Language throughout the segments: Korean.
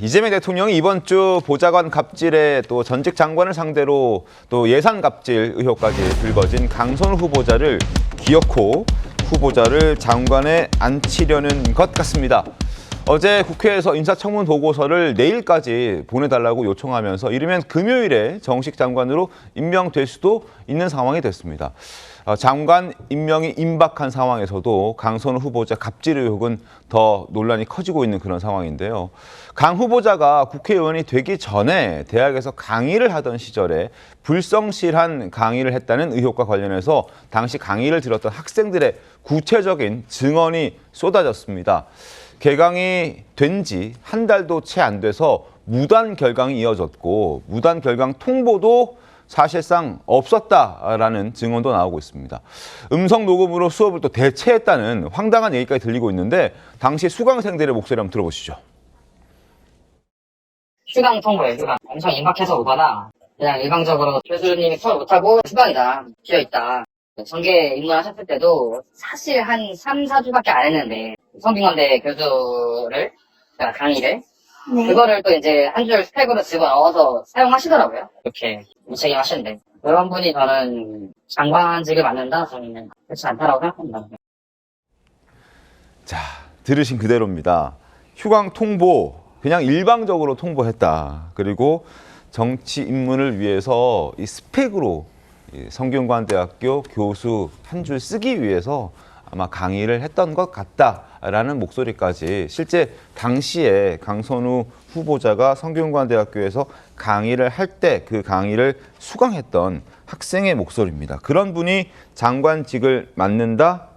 이재명 대통령이 이번 주 보좌관 갑질에 또 전직 장관을 상대로 또 예산 갑질 의혹까지 불거진 강선우 후보자를 기어코 후보자를 장관에 앉히려는 것 같습니다. 어제 국회에서 인사청문 보고서를 내일까지 보내달라고 요청하면서 이르면 금요일에 정식 장관으로 임명될 수도 있는 상황이 됐습니다. 장관 임명이 임박한 상황에서도 강선우 후보자 갑질 의혹은 더 논란이 커지고 있는 그런 상황인데요. 강 후보자가 국회의원이 되기 전에 대학에서 강의를 하던 시절에 불성실한 강의를 했다는 의혹과 관련해서 당시 강의를 들었던 학생들의 구체적인 증언이 쏟아졌습니다. 개강이 된 지 한 달도 채 안 돼서 무단 결강이 이어졌고 무단 결강 통보도 사실상 없었다라는 증언도 나오고 있습니다. 음성 녹음으로 수업을 또 대체했다는 황당한 얘기까지 들리고 있는데 당시 수강생들의 목소리 한번 들어보시죠. 휴강 통보예요, 휴강. 엄청 임박해서 오거나 그냥 일방적으로 교수님이 수업 못하고 휴강이다, 비어있다. 전개 입문하셨을 때도 사실 한 3, 4주밖에 안 했는데 성균관대 교수를, 그러니까 강의를 그거를 또 이제 한 줄 스펙으로 집어넣어서 사용하시더라고요. 이렇게 무책임하시는데 그런 분이 저는 장관직을 맡는다? 저는 그렇지 않다라고 생각합니다. 자, 들으신 그대로입니다. 휴강 통보, 그냥 일방적으로 통보했다. 그리고 정치 입문을 위해서 이 스펙으로 성균관대학교 교수 한 줄 쓰기 위해서 아마 강의를 했던 것 같다라는 목소리까지 실제 당시에 강선우 후보자가 성균관대학교에서 강의를 할 때 그 강의를 수강했던 학생의 목소리입니다. 그런 분이 장관직을 맡는다?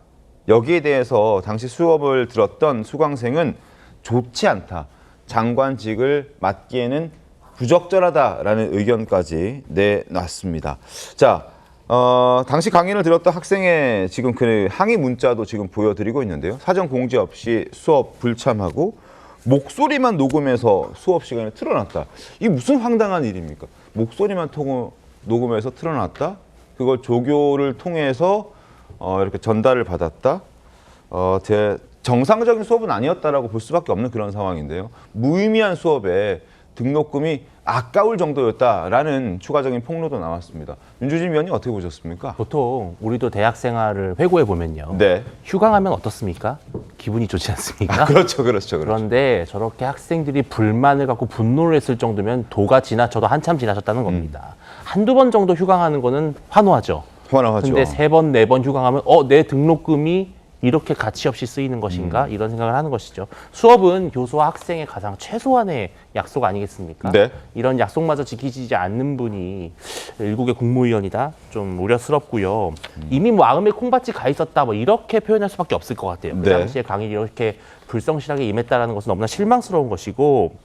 여기에 대해서 당시 수업을 들었던 수강생은 좋지 않다. 장관직을 맡기에는 부적절하다라는 의견까지 내놨습니다. 자, 당시 강의를 들었던 학생의 지금 그 항의 문자도 지금 보여드리고 있는데요. 사전 공지 없이 수업 불참하고 목소리만 녹음해서 수업 시간에 틀어놨다. 이게 무슨 황당한 일입니까? 목소리만 녹음해서 틀어놨다? 그걸 조교를 통해서 이렇게 전달을 받았다? 정상적인 수업은 아니었다라고 볼 수밖에 없는 그런 상황인데요. 무의미한 수업에 등록금이 아까울 정도였다라는 추가적인 폭로도 나왔습니다. 윤주진 위원님 어떻게 보셨습니까? 보통 우리도 대학 생활을 회고해 보면요. 네. 휴강하면 어떻습니까? 기분이 좋지 않습니까? 그렇죠. 그런데 저렇게 학생들이 불만을 갖고 분노를 했을 정도면 도가 지나쳐도 한참 지나쳤다는 겁니다. 한두 번 정도 휴강하는 거는 환호하죠. 환호하죠. 근데 3번, 4번 휴강하면 내 등록금이 이렇게 가치 없이 쓰이는 것인가? 이런 생각을 하는 것이죠. 수업은 교수와 학생의 가장 최소한의 약속 아니겠습니까? 네. 이런 약속마저 지키지 않는 분이 일국의 국무위원이다? 좀 우려스럽고요. 이미 마음에 콩밭이 가 있었다, 이렇게 표현할 수밖에 없을 것 같아요. 그 네. 당시에 강의를 이렇게 불성실하게 임했다는 것은 너무나 실망스러운 것이고,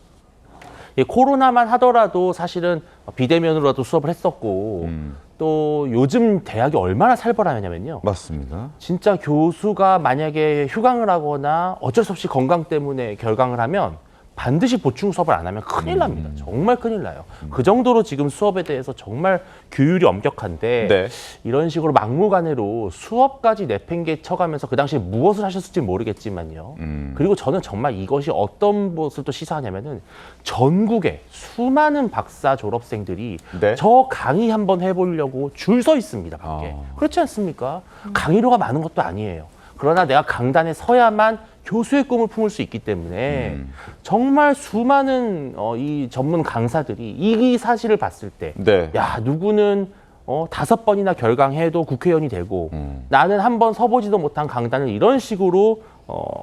코로나만 하더라도 사실은 비대면으로라도 수업을 했었고, 또 요즘 대학이 얼마나 살벌하냐면요. 맞습니다. 진짜 교수가 만약에 휴강을 하거나 어쩔 수 없이 건강 때문에 결강을 하면 반드시 보충 수업을 안 하면 큰일 납니다. 정말 큰일 나요. 그 정도로 지금 수업에 대해서 정말 규율이 엄격한데 네. 이런 식으로 막무가내로 수업까지 내팽개쳐가면서 그 당시에 무엇을 하셨을지 모르겠지만요. 그리고 저는 정말 이것이 어떤 것을 또 시사하냐면은 전국에 수많은 박사 졸업생들이 네. 저 강의 한번 해보려고 줄 서 있습니다, 밖에. 그렇지 않습니까? 강의료가 많은 것도 아니에요. 그러나 내가 강단에 서야만 교수의 꿈을 품을 수 있기 때문에 정말 수많은 이 전문 강사들이 이 사실을 봤을 때 네. 야, 누구는 5번이나 결강해도 국회의원이 되고 나는 한 번 서보지도 못한 강단을 이런 식으로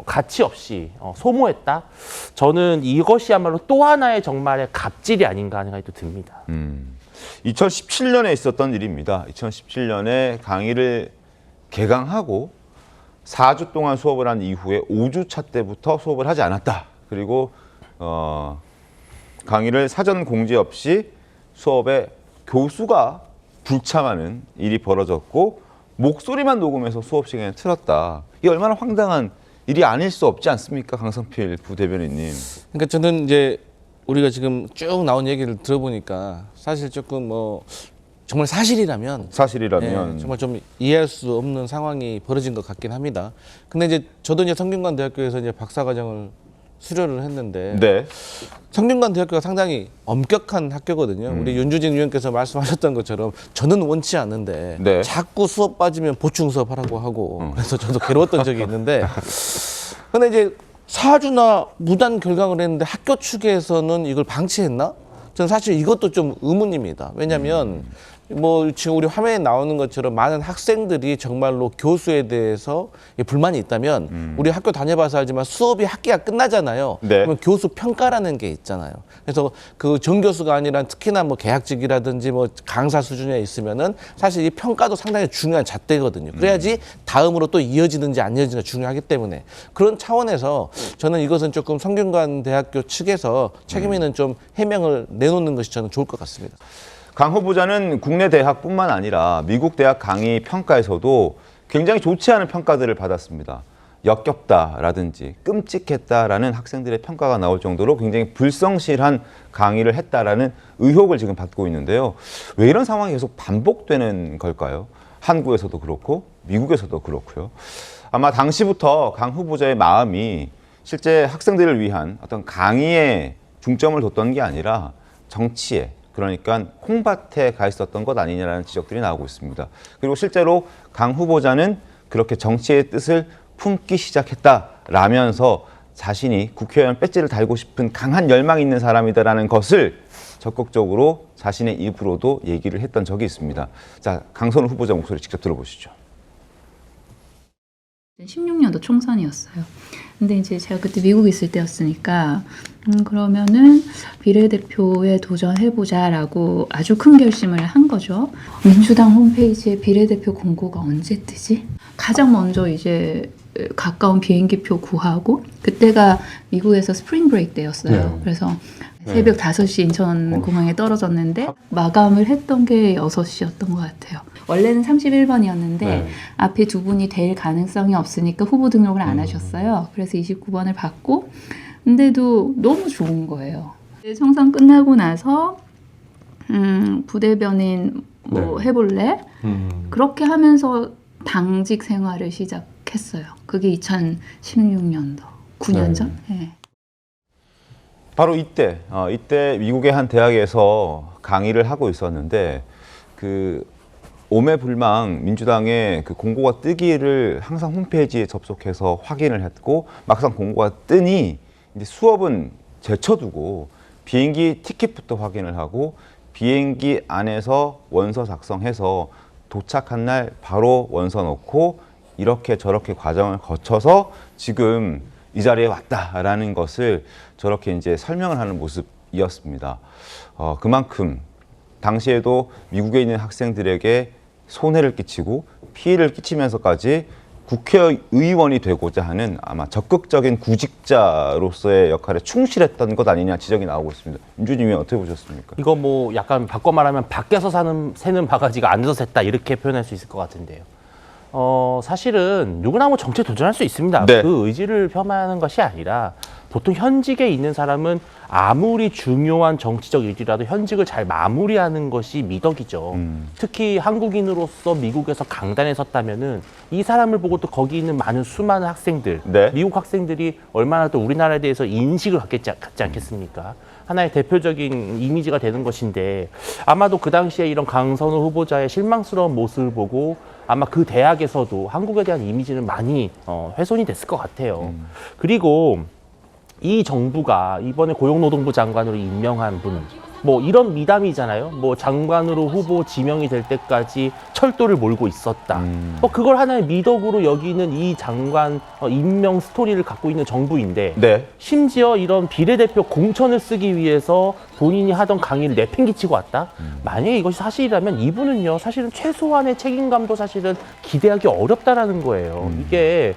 가치 없이 소모했다. 저는 이것이야말로 또 하나의 정말의 갑질이 아닌가 하는 생각이 또 듭니다. 2017년에 있었던 일입니다. 2017년에 강의를 개강하고 4주 동안 수업을 한 이후에 5주차 때부터 수업을 하지 않았다. 그리고 강의를 사전 공지 없이 수업에 교수가 불참하는 일이 벌어졌고 목소리만 녹음해서 수업 시간에 틀었다. 이게 얼마나 황당한 일이 아닐 수 없지 않습니까? 강성필 부대변인님. 그러니까 저는 이제 우리가 지금 쭉 나온 얘기를 들어보니까 사실 조금 정말 사실이라면 예, 정말 좀 이해할 수 없는 상황이 벌어진 것 같긴 합니다. 근데 이제 저도 이제 성균관대학교에서 이제 박사과정을 수료를 했는데 네. 성균관대학교가 상당히 엄격한 학교거든요. 우리 윤주진 위원께서 말씀하셨던 것처럼 저는 원치 않는데 네. 자꾸 수업 빠지면 보충 수업 하라고 하고 그래서 저도 괴로웠던 적이 있는데 근데 이제 4주나 무단 결강을 했는데 학교 측에서는 이걸 방치했나? 저는 사실 이것도 좀 의문입니다. 왜냐하면 뭐 지금 우리 화면에 나오는 것처럼 많은 학생들이 정말로 교수에 대해서 불만이 있다면 우리 학교 다녀봐서 알지만 수업이 학기가 끝나잖아요. 네. 그러면 교수 평가라는 게 있잖아요. 그래서 그 정교수가 아니라 특히나 뭐 계약직이라든지 뭐 강사 수준에 있으면은 사실 이 평가도 상당히 중요한 잣대거든요. 그래야지 다음으로 또 이어지는지 안 이어지는지가 중요하기 때문에 그런 차원에서 저는 이것은 조금 성균관대학교 측에서 책임 있는 좀 해명을 내놓는 것이 저는 좋을 것 같습니다. 강 후보자는 국내 대학뿐만 아니라 미국 대학 강의 평가에서도 굉장히 좋지 않은 평가들을 받았습니다. 역겹다라든지 끔찍했다라는 학생들의 평가가 나올 정도로 굉장히 불성실한 강의를 했다라는 의혹을 지금 받고 있는데요. 왜 이런 상황이 계속 반복되는 걸까요? 한국에서도 그렇고 미국에서도 그렇고요. 아마 당시부터 강 후보자의 마음이 실제 학생들을 위한 어떤 강의에 중점을 뒀던 게 아니라 정치에, 그러니까 콩밭에 가 있었던 것 아니냐라는 지적들이 나오고 있습니다. 그리고 실제로 강 후보자는 그렇게 정치의 뜻을 품기 시작했다라면서 자신이 국회의원 배지를 달고 싶은 강한 열망이 있는 사람이다라는 것을 적극적으로 자신의 입으로도 얘기를 했던 적이 있습니다. 자, 강선우 후보자 목소리 직접 들어보시죠. 16년도 총선이었어요. 근데 이제 제가 그때 미국에 있을 때였으니까 그러면은 비례대표에 도전해보자라고 아주 큰 결심을 한 거죠. 민주당 홈페이지에 비례대표 공고가 언제 뜨지? 가장 먼저 이제 가까운 비행기표 구하고 그때가 미국에서 스프링 브레이크 때였어요. 그래서 새벽 5시 인천 공항에 떨어졌는데 마감을 했던 게 6시였던 것 같아요. 원래는 31번이었는데 앞에 두 분이 될 가능성이 없으니까 후보 등록을 안 하셨어요. 그래서 29번을 받고 근데도 너무 좋은 거예요. 청선 끝나고 나서 부대변인 뭐 해볼래? 그렇게 하면서 당직 생활을 시작했어요. 그게 2016년도, 9년 전? 네. 바로 이때 미국의 한 대학에서 강의를 하고 있었는데 그 오매불망 민주당의 그 공고가 뜨기를 항상 홈페이지에 접속해서 확인을 했고 막상 공고가 뜨니 이제 수업은 제쳐두고 비행기 티켓부터 확인을 하고 비행기 안에서 원서 작성해서 도착한 날 바로 원서 넣고 이렇게 저렇게 과정을 거쳐서 지금 이 자리에 왔다라는 것을 저렇게 이제 설명을 하는 모습이었습니다. 그만큼 당시에도 미국에 있는 학생들에게 손해를 끼치고 피해를 끼치면서까지 국회의원이 되고자 하는 아마 적극적인 구직자로서의 역할에 충실했던 것 아니냐 지적이 나오고 있습니다. 윤주진 의원 어떻게 보셨습니까? 이거 뭐 약간 바꿔 말하면 밖에서 새는 바가지가 앉아서 샜다 이렇게 표현할 수 있을 것 같은데요. 사실은 누구나 뭐 정치에 도전할 수 있습니다. 네. 그 의지를 폄하하는 것이 아니라 보통 현직에 있는 사람은 아무리 중요한 정치적 일이라도 현직을 잘 마무리하는 것이 미덕이죠. 특히 한국인으로서 미국에서 강단에 섰다면은 이 사람을 보고 또 거기 있는 많은 수많은 학생들, 네. 미국 학생들이 얼마나 또 우리나라에 대해서 인식을 갖지 않겠습니까? 하나의 대표적인 이미지가 되는 것인데 아마도 그 당시에 이런 강선우 후보자의 실망스러운 모습을 보고 아마 그 대학에서도 한국에 대한 이미지는 많이 훼손이 됐을 것 같아요. 그리고 이 정부가 이번에 고용노동부 장관으로 임명한 분, 뭐 이런 미담이잖아요. 뭐 장관으로 후보 지명이 될 때까지 철도를 몰고 있었다. 뭐 그걸 하나의 미덕으로 여기는 이 장관 임명 스토리를 갖고 있는 정부인데 네. 심지어 이런 비례대표 공천을 쓰기 위해서 본인이 하던 강의를 내팽개치고 왔다? 만약에 이것이 사실이라면 이분은요, 사실은 최소한의 책임감도 사실은 기대하기 어렵다라는 거예요. 이게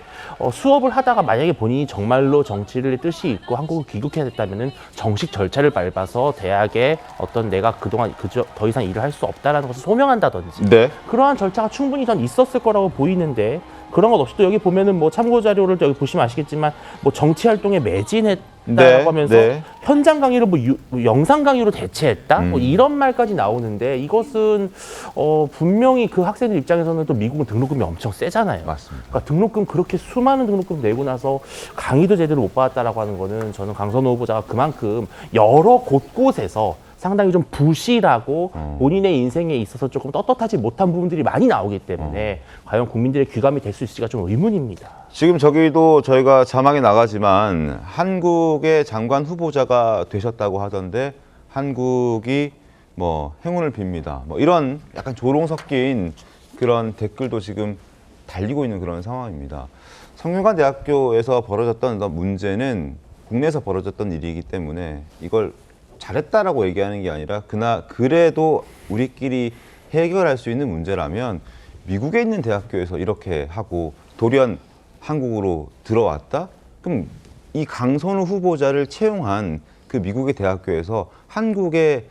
수업을 하다가 만약에 본인이 정말로 정치를 뜻이 있고 한국을 귀국해야 됐다면은 정식 절차를 밟아서 대학에 어떤 내가 그동안 더 이상 일을 할 수 없다라는 것을 소명한다든지 네. 그러한 절차가 충분히 전 있었을 거라고 보이는데 그런 것 없이 또 여기 보면은 뭐 참고 자료를 여기 보시면 아시겠지만 뭐 정치 활동에 매진했다라고 네, 하면서 네. 현장 강의를 뭐 영상 강의로 대체했다 뭐 이런 말까지 나오는데 이것은 분명히 그 학생들 입장에서는 또 미국은 등록금이 엄청 세잖아요. 맞습니다. 그러니까 등록금 그렇게 수많은 등록금 내고 나서 강의도 제대로 못 받았다라고 하는 거는 저는 강선호 후보자가 그만큼 여러 곳곳에서 상당히 좀 부실하고 본인의 인생에 있어서 조금 떳떳하지 못한 부분들이 많이 나오기 때문에 과연 국민들의 귀감이 될 수 있을지가 좀 의문입니다. 지금 저기도 저희가 자막이 나가지만 한국의 장관 후보자가 되셨다고 하던데 한국이 뭐 행운을 빕니다. 뭐 이런 약간 조롱 섞인 그런 댓글도 지금 달리고 있는 그런 상황입니다. 성균관대학교에서 벌어졌던 어떤 문제는 국내에서 벌어졌던 일이기 때문에 이걸 잘했다라고 얘기하는 게 아니라 그래도 우리끼리 해결할 수 있는 문제라면 미국에 있는 대학교에서 이렇게 하고 돌연 한국으로 들어왔다? 그럼 이 강선우 후보자를 채용한 그 미국의 대학교에서 한국의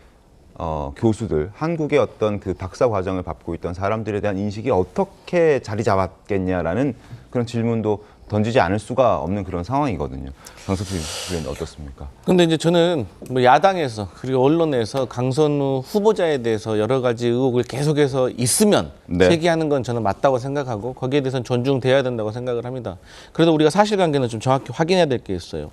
교수들, 한국의 어떤 그 박사 과정을 밟고 있던 사람들에 대한 인식이 어떻게 자리 잡았겠냐라는 그런 질문도 던지지 않을 수가 없는 그런 상황이거든요. 강석수 의원 어떻습니까? 근데 이제 저는 뭐 야당에서 그리고 언론에서 강선우 후보자에 대해서 여러 가지 의혹을 계속해서 있으면 네. 제기하는 건 저는 맞다고 생각하고 거기에 대해서는 존중돼야 된다고 생각을 합니다. 그래도 우리가 사실관계는 좀 정확히 확인해야 될 게 있어요.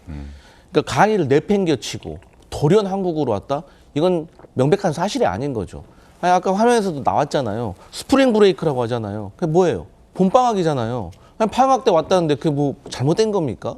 그러니까 강의를 내팽겨치고 돌연 한국으로 왔다? 이건 명백한 사실이 아닌 거죠. 아니, 아까 화면에서도 나왔잖아요. 스프링 브레이크라고 하잖아요. 그게 뭐예요? 봄방학이잖아요. 아니, 방학 때 왔다는데 그게 뭐 잘못된 겁니까?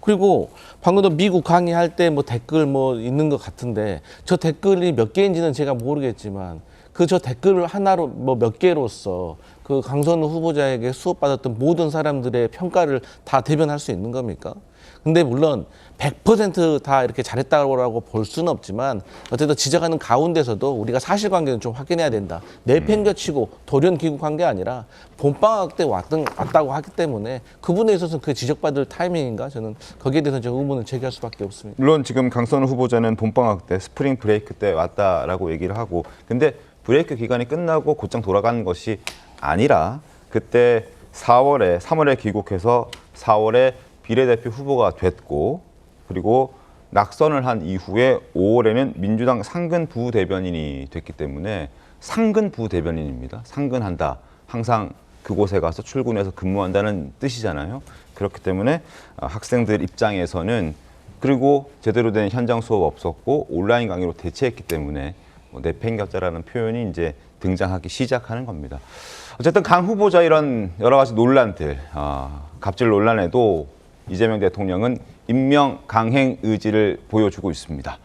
그리고 방금도 미국 강의할 때 뭐 댓글 뭐 있는 것 같은데 저 댓글이 몇 개인지는 제가 모르겠지만 저 댓글 하나로 뭐 몇 개로서 그 강선우 후보자에게 수업받았던 모든 사람들의 평가를 다 대변할 수 있는 겁니까? 근데 물론 100%다 이렇게 잘했다고 볼 수는 없지만 어쨌든 지적하는 가운데서도 우리가 사실관계는 좀 확인해야 된다. 내팽겨치고 돌연 귀국한 게 아니라 봄방학 때 왔다고 하기 때문에 그분에 있어서는 그 지적받을 타이밍인가? 저는 거기에 대해서 좀 의문을 제기할 수밖에 없습니다. 물론 지금 강선우 후보자는 봄방학 때 스프링 브레이크 때 왔다라고 얘기를 하고 근데 브레이크 기간이 끝나고 곧장 돌아가는 것이 아니라 그때 3월에 귀국해서 4월에 비례대표 후보가 됐고 그리고 낙선을 한 이후에 5월에는 민주당 상근 부대변인이 됐기 때문에 상근 부대변인입니다. 상근한다. 항상 그곳에 가서 출근해서 근무한다는 뜻이잖아요. 그렇기 때문에 학생들 입장에서는 그리고 제대로 된 현장 수업 없었고 온라인 강의로 대체했기 때문에 내팽겼자라는 표현이 이제 등장하기 시작하는 겁니다. 어쨌든 강 후보자 이런 여러 가지 논란들, 갑질 논란에도 이재명 대통령은 임명 강행 의지를 보여주고 있습니다.